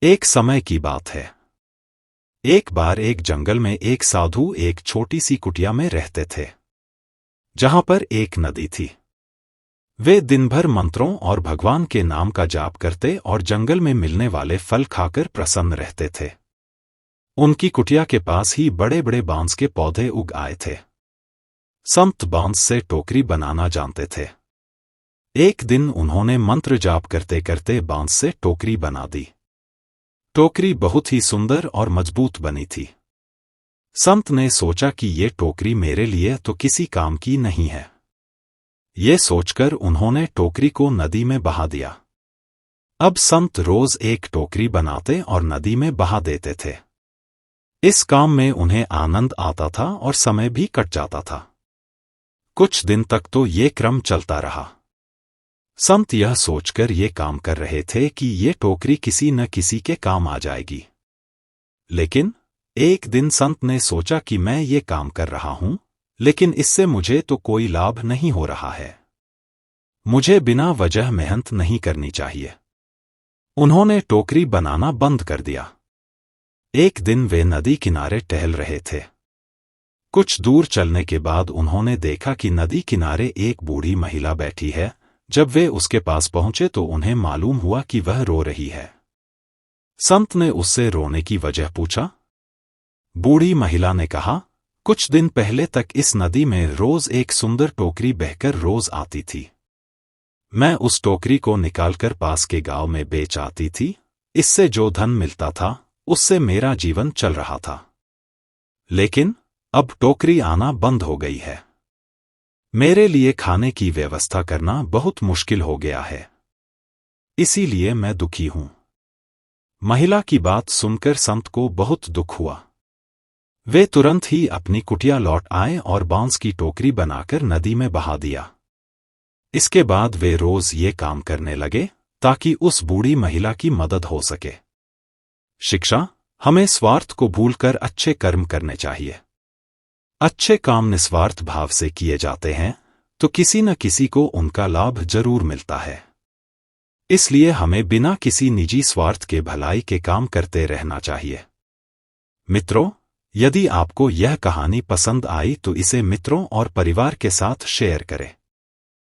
एक समय की बात है। एक बार एक जंगल में एक साधु एक छोटी सी कुटिया में रहते थे, जहां पर एक नदी थी। वे दिन भर मंत्रों और भगवान के नाम का जाप करते और जंगल में मिलने वाले फल खाकर प्रसन्न रहते थे। उनकी कुटिया के पास ही बड़े बड़े बांस के पौधे उग आए थे। संत बांस से टोकरी बनाना जानते थे। एक दिन उन्होंने मंत्र जाप करते करते बांस से टोकरी बना दी। टोकरी बहुत ही सुंदर और मजबूत बनी थी। संत ने सोचा कि ये टोकरी मेरे लिए तो किसी काम की नहीं है। ये सोचकर उन्होंने टोकरी को नदी में बहा दिया। अब संत रोज एक टोकरी बनाते और नदी में बहा देते थे। इस काम में उन्हें आनंद आता था और समय भी कट जाता था। कुछ दिन तक तो ये क्रम चलता रहा। संत यह सोचकर ये काम कर रहे थे कि ये टोकरी किसी न किसी के काम आ जाएगी। लेकिन एक दिन संत ने सोचा कि मैं ये काम कर रहा हूं, लेकिन इससे मुझे तो कोई लाभ नहीं हो रहा है। मुझे बिना वजह मेहनत नहीं करनी चाहिए। उन्होंने टोकरी बनाना बंद कर दिया। एक दिन वे नदी किनारे टहल रहे थे। कुछ दूर चलने के बाद उन्होंने देखा कि नदी किनारे एक बूढ़ी महिला बैठी है। जब वे उसके पास पहुंचे तो उन्हें मालूम हुआ कि वह रो रही है। संत ने उससे रोने की वजह पूछा। बूढ़ी महिला ने कहा, कुछ दिन पहले तक इस नदी में रोज एक सुंदर टोकरी बहकर रोज आती थी। मैं उस टोकरी को निकालकर पास के गांव में बेच आती थी। इससे जो धन मिलता था उससे मेरा जीवन चल रहा था। लेकिन अब टोकरी आना बंद हो गई है। मेरे लिए खाने की व्यवस्था करना बहुत मुश्किल हो गया है। इसीलिए मैं दुखी हूं। महिला की बात सुनकर संत को बहुत दुख हुआ। वे तुरंत ही अपनी कुटिया लौट आए और बांस की टोकरी बनाकर नदी में बहा दिया। इसके बाद वे रोज ये काम करने लगे ताकि उस बूढ़ी महिला की मदद हो सके। शिक्षा, हमें स्वार्थ को भूलकर अच्छे कर्म करने चाहिए। अच्छे काम निस्वार्थ भाव से किए जाते हैं तो किसी न किसी को उनका लाभ जरूर मिलता है। इसलिए हमें बिना किसी निजी स्वार्थ के भलाई के काम करते रहना चाहिए। मित्रों, यदि आपको यह कहानी पसंद आई तो इसे मित्रों और परिवार के साथ शेयर करें।